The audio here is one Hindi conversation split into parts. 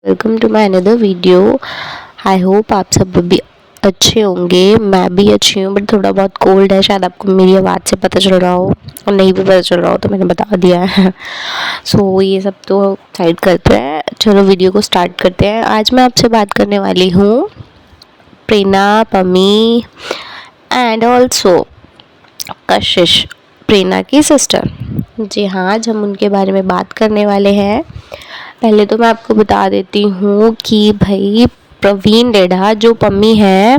Welcome to my another video. I hope आप सब भी अच्छे होंगे। मैं भी अच्छी हूँ, बट थोड़ा बहुत कोल्ड है। शायद आपको मेरी आवाज़ से पता चल रहा हो, और नहीं भी पता चल रहा हो तो मैंने बता दिया है। सो ये सब तो साइड करते हैं, चलो वीडियो को स्टार्ट करते हैं। आज मैं आपसे बात करने वाली हूँ प्रेरणा, पम्मी एंड ऑल्सो कशिश, प्रेरणा की सिस्टर। जी हाँ, आज हम उनके बारे में बात करने वाले हैं। पहले तो मैं आपको बता देती हूँ कि भाई प्रवीण डेढ़ा जो पम्मी है,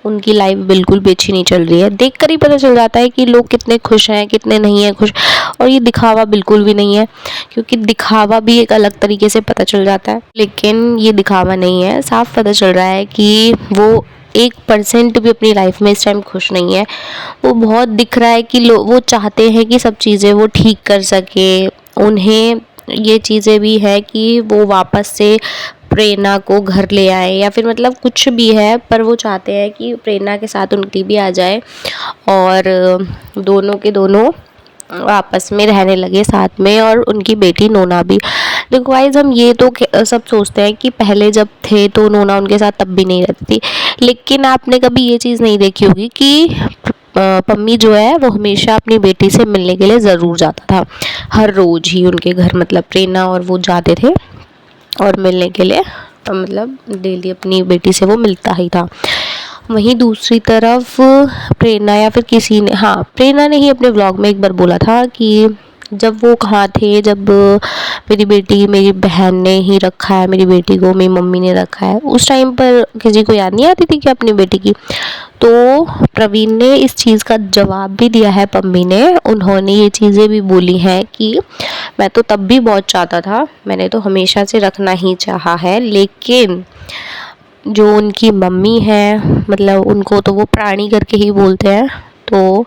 उनकी लाइफ बिल्कुल भी अच्छी नहीं चल रही है। देखकर ही पता चल जाता है कि लोग कितने खुश हैं, कितने नहीं हैं खुश। और ये दिखावा बिल्कुल भी नहीं है, क्योंकि दिखावा भी एक अलग तरीके से पता चल जाता है, लेकिन ये दिखावा नहीं है। साफ पता चल रहा है कि वो 1% भी अपनी लाइफ में इस टाइम खुश नहीं है। वो बहुत दिख रहा है कि वो चाहते हैं कि सब चीज़ें वो ठीक कर सके। उन्हें ये चीज़ें भी है कि वो वापस से प्रेरणा को घर ले आए, या फिर मतलब कुछ भी है, पर वो चाहते हैं कि प्रेरणा के साथ उनकी भी आ जाए और दोनों के दोनों आपस में रहने लगे साथ में, और उनकी बेटी नोना भी। देखो गाइस, हम ये तो सब सोचते हैं कि पहले जब थे तो नोना उनके साथ तब भी नहीं रहती थी, लेकिन आपने कभी ये चीज़ नहीं देखी होगी कि पम्मी जो है वो हमेशा अपनी बेटी से मिलने के लिए ज़रूर जाता था। हर रोज़ ही उनके घर मतलब प्रेरणा और वो जाते थे और मिलने के लिए, मतलब डेली अपनी बेटी से वो मिलता ही था। वहीं दूसरी तरफ प्रेरणा या फिर किसी ने, हाँ प्रेरणा ने ही अपने व्लॉग में एक बार बोला था कि जब वो कहाँ थे, जब मेरी बहन ने ही रखा है मेरी बेटी को, मेरी मम्मी ने रखा है, उस टाइम पर किसी को याद नहीं आती थी कि अपनी बेटी की। तो प्रवीण ने इस चीज़ का जवाब भी दिया है पम्मी ने। उन्होंने ये चीज़ें भी बोली हैं कि मैं तो तब भी बहुत चाहता था, मैंने तो हमेशा से रखना ही चाहा है, लेकिन जो उनकी मम्मी है, मतलब उनको तो वो प्राणी करके ही बोलते हैं। तो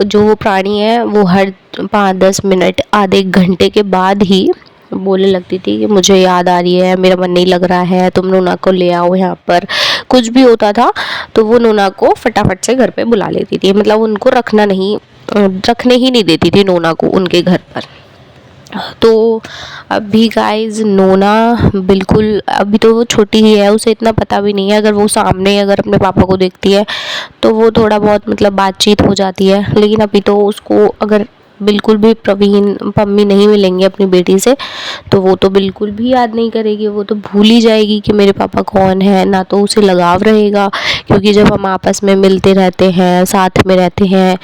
जो वो प्राणी है वो हर 5-10 मिनट, आधे घंटे के बाद ही बोलने लगती थी कि मुझे याद आ रही है, मेरा मन नहीं लग रहा है, तुम नोना को ले आओ यहाँ पर। कुछ भी होता था तो वो नोना को फटाफट से घर पे बुला लेती थी, मतलब उनको रखने ही नहीं देती थी नोना को उनके घर पर। तो अभी गाइज नोना बिल्कुल, अभी तो वो छोटी ही है, उसे इतना पता भी नहीं है। अगर वो सामने अगर अपने पापा को देखती है तो वो थोड़ा बहुत मतलब बातचीत हो जाती है, लेकिन अभी तो उसको अगर बिल्कुल भी प्रवीण पम्मी नहीं मिलेंगे अपनी बेटी से तो वो तो बिल्कुल भी याद नहीं करेगी। वो तो भूल ही जाएगी कि मेरे पापा कौन है, ना तो उसे लगाव रहेगा, क्योंकि जब हम आपस में मिलते रहते हैं, साथ में रहते हैं,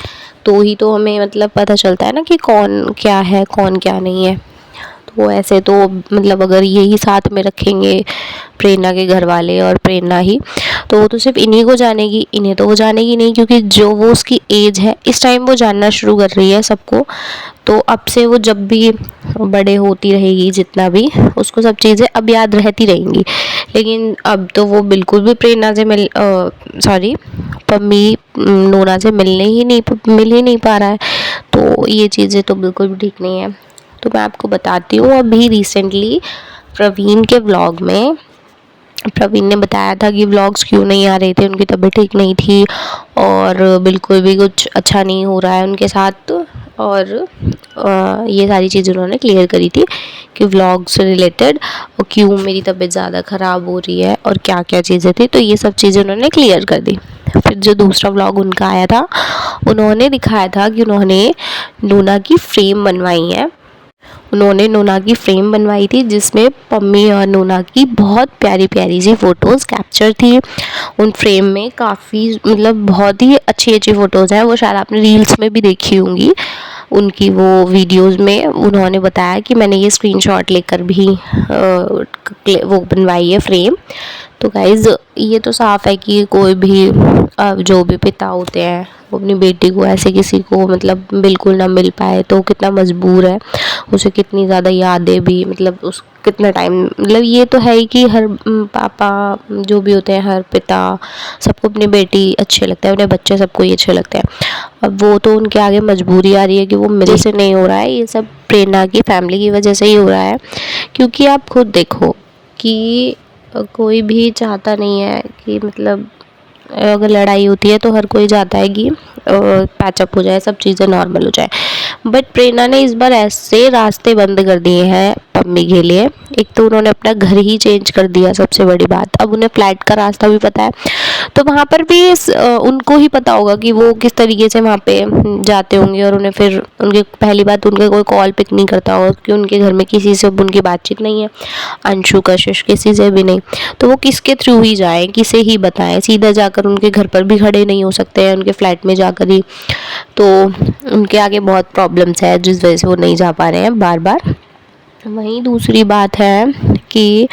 तो ही तो हमें मतलब पता चलता है ना कि कौन क्या है, कौन क्या नहीं है। तो ऐसे तो मतलब अगर यही साथ में रखेंगे प्रेरणा के घर वाले और प्रेरणा ही, तो वो तो सिर्फ इन्हीं को जानेगी, इन्हें तो वो जानेगी नहीं, क्योंकि जो वो उसकी एज है इस टाइम वो जानना शुरू कर रही है सबको। तो अब से वो जब भी बड़े होती रहेगी, जितना भी उसको सब चीज़ें अब याद रहती रहेंगी, लेकिन अब तो वो बिल्कुल भी प्रेरणा से पम्मी नोना से मिल ही नहीं पा रहा है। तो ये चीज़ें तो बिल्कुल भी ठीक नहीं है। तो मैं आपको बताती हूँ, अभी रिसेंटली प्रवीण के व्लॉग में प्रवीण ने बताया था कि व्लॉग्स क्यों नहीं आ रहे थे, उनकी तबीयत ठीक नहीं थी और बिल्कुल भी कुछ अच्छा नहीं हो रहा है उनके साथ। और ये सारी चीज़ें उन्होंने क्लियर करी थी कि व्लॉग से रिलेटेड और क्यों मेरी तबीयत ज़्यादा ख़राब हो रही है और क्या क्या चीज़ें थी, तो ये सब चीज़ें उन्होंने क्लियर कर दी। फिर जो दूसरा व्लॉग उनका आया था, उन्होंने दिखाया था कि उन्होंने नोना की फ्रेम बनवाई है। उन्होंने नोना की फ्रेम बनवाई थी जिसमें पम्मी और नोना की बहुत प्यारी प्यारी सी फ़ोटोज़ कैप्चर थी। उन फ्रेम में काफ़ी मतलब बहुत ही अच्छी अच्छी फ़ोटोज़ हैं, वो शायद आपने रील्स में भी देखी होंगी। उनकी वो वीडियोस में उन्होंने बताया कि मैंने ये स्क्रीनशॉट लेकर भी वो बनवाई है फ्रेम। तो गाइज़ ये तो साफ़ है कि कोई भी जो भी पिता होते हैं वो अपनी बेटी को ऐसे किसी को मतलब बिल्कुल ना मिल पाए तो कितना मजबूर है, उसे कितनी ज़्यादा यादें भी, मतलब उस कितना टाइम, मतलब ये तो है ही कि हर पापा जो भी होते हैं, हर पिता सबको अपनी बेटी अच्छे लगते हैं, अपने बच्चे सबको ही अच्छे लगते हैं। अब वो तो उनके आगे मजबूरी आ रही है कि वो मेरे से नहीं हो रहा है, ये सब प्रेरणा की फैमिली की वजह से ही हो रहा है। क्योंकि आप खुद देखो कि कोई भी चाहता नहीं है कि मतलब अगर लड़ाई होती है तो हर कोई चाहता है कि पैचअप हो जाए, सब चीज़ें नॉर्मल हो जाए। बट प्रेरणा ने इस बार ऐसे रास्ते बंद कर दिए हैं पम्मी के लिए। एक तो उन्होंने अपना घर ही चेंज कर दिया, सबसे बड़ी बात। अब उन्हें फ्लैट का रास्ता भी पता है, तो वहाँ पर भी उनको ही पता होगा कि वो किस तरीके से वहाँ पे जाते होंगे। और उन्हें फिर उनके पहली बात, उनके कोई कॉल पिक नहीं करता होगा क्योंकि उनके घर में किसी से उनकी बातचीत नहीं है, अंशु कशिश किसी से भी नहीं। तो वो किसके थ्रू ही जाएं, किसे ही बताएं, सीधा जाकर उनके घर पर भी खड़े नहीं हो सकते हैं, उनके फ्लैट में जाकर ही। तो उनके आगे बहुत प्रॉब्लम्स है जिस वजह से वो नहीं जा पा रहे हैं बार बार। वहीं दूसरी बात है कि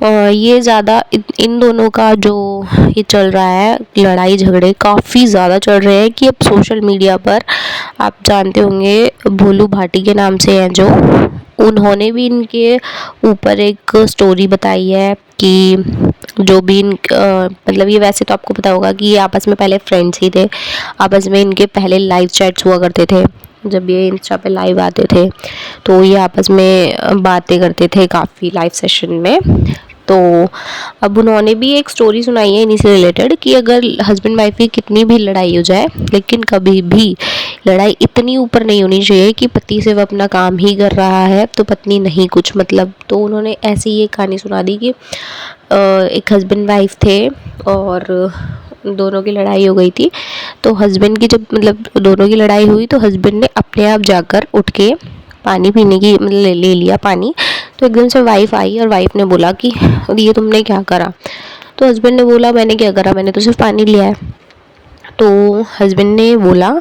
ये ज़्यादा इन दोनों का जो ये चल रहा है, लड़ाई झगड़े काफ़ी ज़्यादा चल रहे हैं कि अब सोशल मीडिया पर आप जानते होंगे भोलू भाटी के नाम से हैं जो, उन्होंने भी इनके ऊपर एक स्टोरी बताई है कि जो भी मतलब ये वैसे तो आपको पता होगा कि ये आपस में पहले फ्रेंड्स ही थे। आपस में इनके पहले लाइव चैट्स हुआ करते थे, जब ये इंस्टा पे लाइव आते थे तो ये आपस में बातें करते थे काफ़ी लाइव सेशन में। तो अब उन्होंने भी एक स्टोरी सुनाई है इन्हीं से रिलेटेड कि अगर हस्बैंड वाइफ की कितनी भी लड़ाई हो जाए, लेकिन कभी भी लड़ाई इतनी ऊपर नहीं होनी चाहिए कि पति सिर्फ अपना काम ही कर रहा है तो पत्नी नहीं कुछ मतलब। तो उन्होंने ऐसी ये कहानी सुना दी कि एक हस्बैंड वाइफ थे और दोनों की लड़ाई हो गई थी। तो हस्बैंड की जब मतलब दोनों की लड़ाई हुई तो हस्बैंड ने अपने आप जाकर उठ के पानी पीने की मतलब ले लिया पानी। तो एकदम से वाइफ आई और वाइफ ने बोला कि ये तुमने क्या करा। तो हस्बैंड ने बोला मैंने क्या करा, मैंने तो सिर्फ पानी लिया है। तो हस्बैंड ने बोला,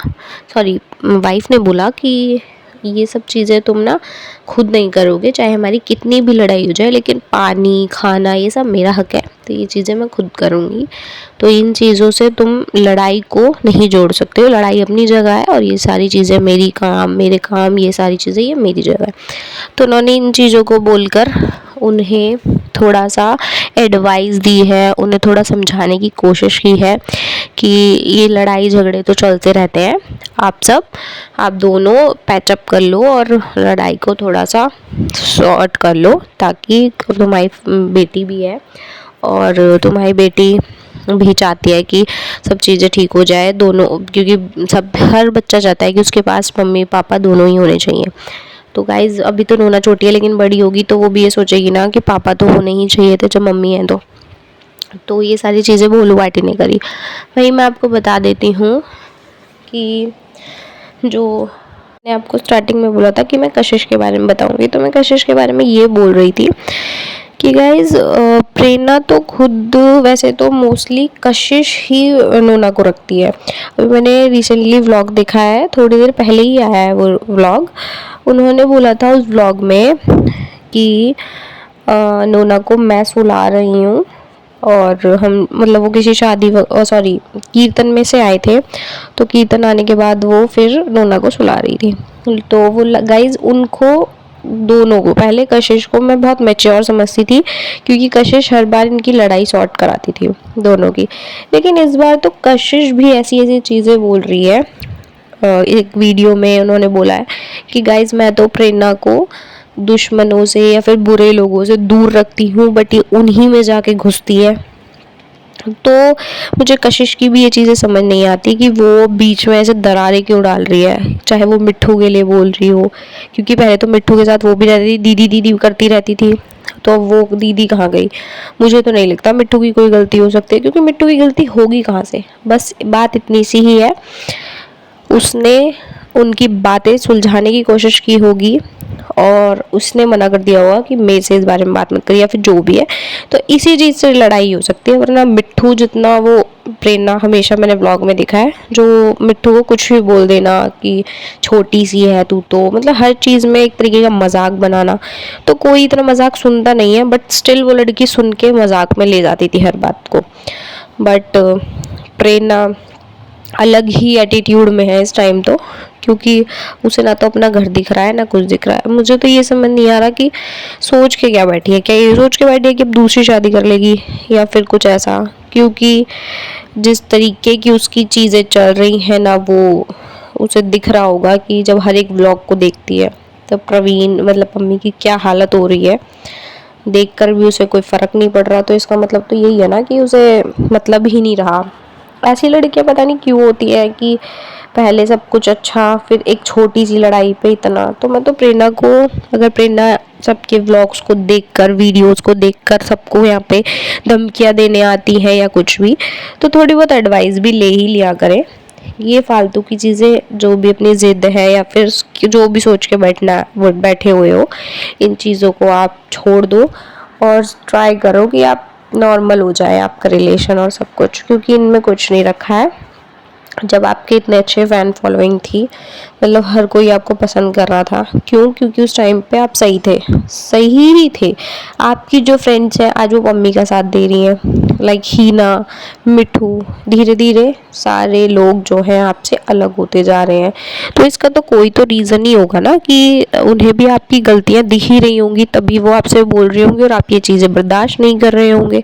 सॉरी वाइफ ने बोला कि ये सब चीज़ें तुम ना खुद नहीं करोगे, चाहे हमारी कितनी भी लड़ाई हो जाए, लेकिन पानी खाना ये सब मेरा हक है, तो ये चीज़ें मैं खुद करूँगी। तो इन चीज़ों से तुम लड़ाई को नहीं जोड़ सकते हो, लड़ाई अपनी जगह है और ये सारी चीज़ें मेरे काम ये सारी चीज़ें ये मेरी जगह है। तो उन्होंने इन चीज़ों को बोलकर उन्हें थोड़ा सा एडवाइस दी है, उन्हें थोड़ा समझाने की कोशिश की है कि ये लड़ाई झगड़े तो चलते रहते हैं, आप दोनों पैचअप कर लो और लड़ाई को थोड़ा सा सॉर्ट कर लो, ताकि तुम्हारी बेटी भी है और तुम्हारी बेटी भी चाहती है कि सब चीज़ें ठीक हो जाए दोनों, क्योंकि हर बच्चा चाहता है कि उसके पास मम्मी पापा दोनों ही होने चाहिए। तो गाइज़ अभी तो नोना छोटी है, लेकिन बड़ी होगी तो वो भी ये सोचेगी ना कि पापा तो होने ही चाहिए थे जब मम्मी है। तो ये सारी चीज़ें भोलू भाटी ने करी। वही मैं आपको बता देती हूँ कि जो मैंने आपको स्टार्टिंग में बोला था कि मैं कशिश के बारे में बताऊंगी, तो मैं कशिश के बारे में ये बोल रही थी कि गाइज प्रेरणा तो खुद वैसे तो मोस्टली कशिश ही नोना को रखती है। अभी मैंने रिसेंटली व्लॉग देखा है, थोड़ी देर पहले ही आया है वो व्लॉग। उन्होंने बोला था उस व्लॉग में कि नोना को मैं सुला रही हूँ और हम मतलब वो किसी शादी सॉरी कीर्तन में से आए थे, तो कीर्तन आने के बाद वो फिर नोना को सुला रही थी। तो वो गाइज उनको दोनों को, पहले कशिश को मैं बहुत मैच्योर समझती थी क्योंकि कशिश हर बार इनकी लड़ाई सॉर्ट कराती थी दोनों की, लेकिन इस बार तो कशिश भी ऐसी ऐसी चीज़ें बोल रही है। एक वीडियो में उन्होंने बोला है कि गाइज मैं तो प्रेरणा को दुश्मनों से या फिर बुरे लोगों से दूर रखती हूँ, बट ये उन्हीं में जाके घुसती है। तो मुझे कशिश की भी ये चीज़ें समझ नहीं आती कि वो बीच में ऐसे दरारें क्यों डाल रही है, चाहे वो मिट्ठू के लिए बोल रही हो, क्योंकि पहले तो मिट्ठू के साथ वो भी रहती थी, दीदी दीदी करती रहती थी, तो वो दीदी कहाँ गई। मुझे तो नहीं लगता मिट्ठू की कोई गलती हो सकती है, क्योंकि मिट्ठू की गलती होगी कहाँ से। बस बात इतनी सी ही है, उसने उनकी बातें सुलझाने की कोशिश की होगी और उसने मना कर दिया होगा कि मेरे से इस बारे में बात मत करिए या फिर जो भी है, तो इसी चीज़ से लड़ाई हो सकती है। वरना मिट्ठू जितना वो प्रेरणा, हमेशा मैंने ब्लॉग में देखा है जो मिट्ठू को कुछ भी बोल देना कि छोटी सी है तू, तो मतलब हर चीज़ में एक तरीके का मजाक बनाना, तो कोई इतना मजाक सुनता नहीं है, बट स्टिल वो लड़की सुन के मजाक में ले जाती थी हर बात को। बट प्रेरणा अलग ही एटीट्यूड में है इस टाइम तो, क्योंकि उसे ना तो अपना घर दिख रहा है ना कुछ दिख रहा है। मुझे तो ये समझ नहीं आ रहा कि सोच के क्या बैठी है, क्या ये सोच के बैठी है कि अब दूसरी शादी कर लेगी या फिर कुछ ऐसा, क्योंकि जिस तरीके की उसकी चीज़ें चल रही हैं ना, वो उसे दिख रहा होगा कि जब हर एक व्लॉग को देखती है तो प्रवीण मतलब मम्मी की क्या हालत हो रही है, देखकर भी उसे कोई फ़र्क नहीं पड़ रहा। तो इसका मतलब तो यही है ना कि उसे मतलब ही नहीं रहा ऐसी लड़कियां पता नहीं क्यों होती है कि पहले सब कुछ अच्छा, फिर एक छोटी सी लड़ाई पे इतना। तो मैं तो प्रेरणा को, अगर प्रेरणा सबके व्लॉग्स को देखकर, वीडियोस को देखकर सबको यहाँ पे धमकियाँ देने आती है या कुछ भी, तो थोड़ी बहुत एडवाइस भी ले ही लिया करें। ये फालतू की चीज़ें, जो भी अपनी ज़िद है या फिर जो भी सोच के वो बैठे हुए हो, इन चीज़ों को आप छोड़ दो और ट्राई करो कि आप नॉर्मल हो जाए आपका रिलेशन और सब कुछ, क्योंकि इनमें कुछ नहीं रखा है। जब आपके इतने अच्छे फ़ैन फॉलोइंग थी, मतलब हर कोई आपको पसंद कर रहा था, क्यों? क्योंकि उस टाइम पे आप सही थे, सही भी थे। आपकी जो फ्रेंड्स हैं आज वो मम्मी का साथ दे रही हैं, लाइक हीना, मिठू, धीरे धीरे सारे लोग जो हैं आपसे अलग होते जा रहे हैं। तो इसका तो कोई तो रीज़न ही होगा ना, कि उन्हें भी आपकी गलतियाँ दिख ही रही होंगी, तभी वो आपसे बोल रही होंगी और आप ये चीज़ें बर्दाश्त नहीं कर रहे होंगे।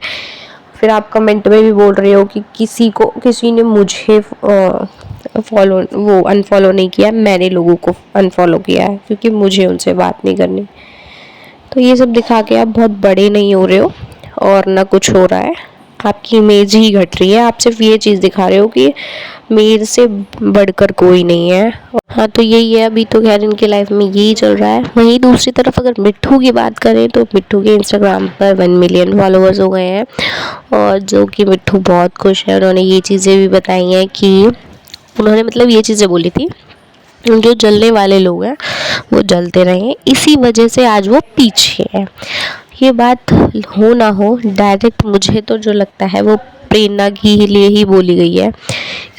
फिर आप कमेंट में भी बोल रहे हो कि किसी ने मुझे फॉलो वो अनफॉलो नहीं किया, मैंने लोगों को अनफॉलो किया है क्योंकि मुझे उनसे बात नहीं करनी। तो ये सब दिखा के आप बहुत बड़े नहीं हो रहे हो और ना कुछ हो रहा है, आपकी इमेज ही घट रही है। आप सिर्फ ये चीज़ दिखा रहे हो कि मेरे से बढ़कर कोई नहीं है। हाँ, तो यही है, अभी तो खैर इनके लाइफ में यही चल रहा है। वहीं दूसरी तरफ अगर मिट्ठू की बात करें तो मिट्ठू के इंस्टाग्राम पर 1 मिलियन फॉलोअर्स हो गए हैं और जो कि मिट्ठू बहुत खुश है। उन्होंने ये चीज़ें भी बताई हैं कि उन्होंने मतलब ये चीज़ें बोली थी, जो जलने वाले लोग हैं वो जलते रहें, इसी वजह से आज वो पीछे है। ये बात हो ना हो, डायरेक्ट मुझे तो जो लगता है वो प्रेरणा के लिए ही बोली गई है,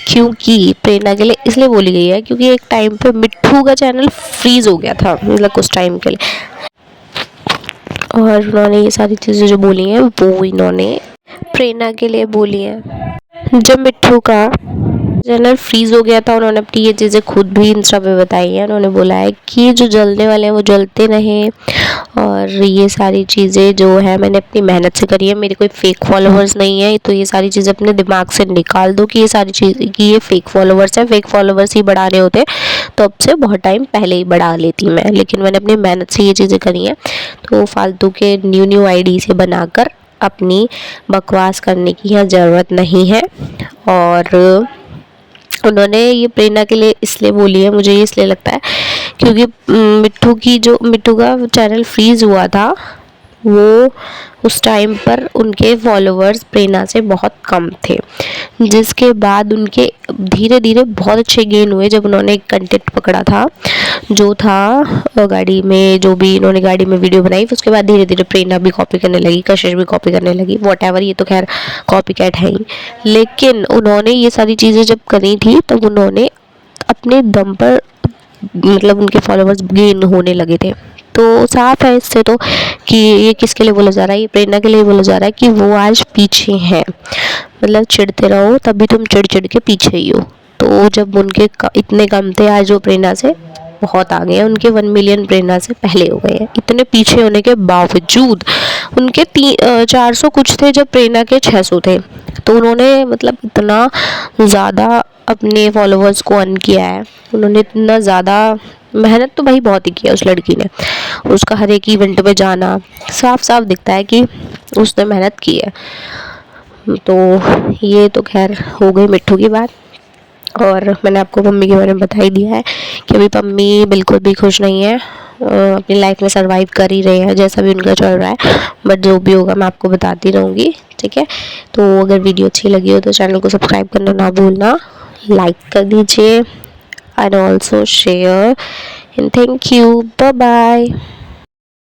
क्योंकि प्रेरणा के लिए इसलिए बोली गई है क्योंकि एक टाइम पे मिट्ठू का चैनल फ्रीज हो गया था, मतलब कुछ टाइम के लिए, और उन्होंने ये सारी चीज़ें जो बोली हैं वो इन्होंने प्रेरणा के लिए बोली हैं। जब मिट्ठू का चैनल फ्रीज हो गया था, उन्होंने अपनी ये चीज़ें खुद भी इंस्टा पे बताई हैं। उन्होंने बोला है कि जो जलने वाले हैं वो जलते रहें, और ये सारी चीज़ें जो है मैंने अपनी मेहनत से करी है, मेरे कोई फेक फॉलोअर्स नहीं है। तो ये सारी चीज़ें अपने दिमाग से निकाल दो कि ये सारी चीज़ कि ये फेक फॉलोअर्स हैं। फेक फॉलोअर्स ही बढ़ाने होते तो अब से बहुत टाइम पहले ही बढ़ा लेती मैं, लेकिन मैंने अपनी मेहनत से ये चीज़ें करी हैं। तो फालतू के न्यू आईडी से बनाकर अपनी बकवास करने की यहाँ ज़रूरत नहीं है। और उन्होंने ये प्रेरणा के लिए इसलिए बोली है, मुझे ये इसलिए लगता है क्योंकि मिट्ठू का चैनल फ्रीज हुआ था, वो उस टाइम पर उनके फॉलोअर्स प्रेरणा से बहुत कम थे, जिसके बाद उनके धीरे धीरे बहुत अच्छे गेन हुए जब उन्होंने एक कंटेंट पकड़ा था, जो था गाड़ी में, जो भी इन्होंने गाड़ी में वीडियो बनाई। उसके बाद धीरे धीरे प्रेरणा भी कॉपी करने लगी, कशिश भी कॉपी करने लगी, वॉटएवर, ये तो खैर कॉपी कैट है ही। लेकिन उन्होंने ये सारी चीज़ें जब करी थी तब उन्होंने अपने दम पर, मतलब उनके फॉलोअर्स गेन होने लगे थे। तो साफ है इससे तो कि ये किसके लिए बोला जा रहा है, ये प्रेरणा के लिए बोला जा रहा है कि वो आज पीछे हैं। मतलब चिढ़ते रहो तभी तुम चिढ़ चिढ़ के पीछे ही हो। तो जब उनके इतने कम थे, आज वो प्रेरणा से बहुत आगे हैं, उनके 1 मिलियन प्रेरणा से पहले हो गए हैं। इतने पीछे होने के बावजूद उनके 400 कुछ थे जब प्रेरणा के 600 थे। तो उन्होंने मतलब इतना ज़्यादा अपने फॉलोअर्स को अर्न किया है, उन्होंने इतना ज़्यादा मेहनत तो भाई बहुत ही किया उस लड़की ने। उसका हर एक इवेंट में जाना, साफ साफ दिखता है कि उसने मेहनत की है। तो ये तो खैर हो गई मिट्ठू की बात। और मैंने आपको मम्मी के बारे में बता ही दिया है कि अभी मम्मी बिल्कुल भी खुश नहीं है, अपनी लाइफ में सरवाइव कर ही रहे हैं जैसा भी उनका चल रहा है। बट जो भी होगा मैं आपको बताती रहूँगी, ठीक है। तो अगर वीडियो अच्छी लगी हो तो चैनल को सब्सक्राइब करना ना भूलना, लाइक कर दीजिए and also share, and thank you, bye bye.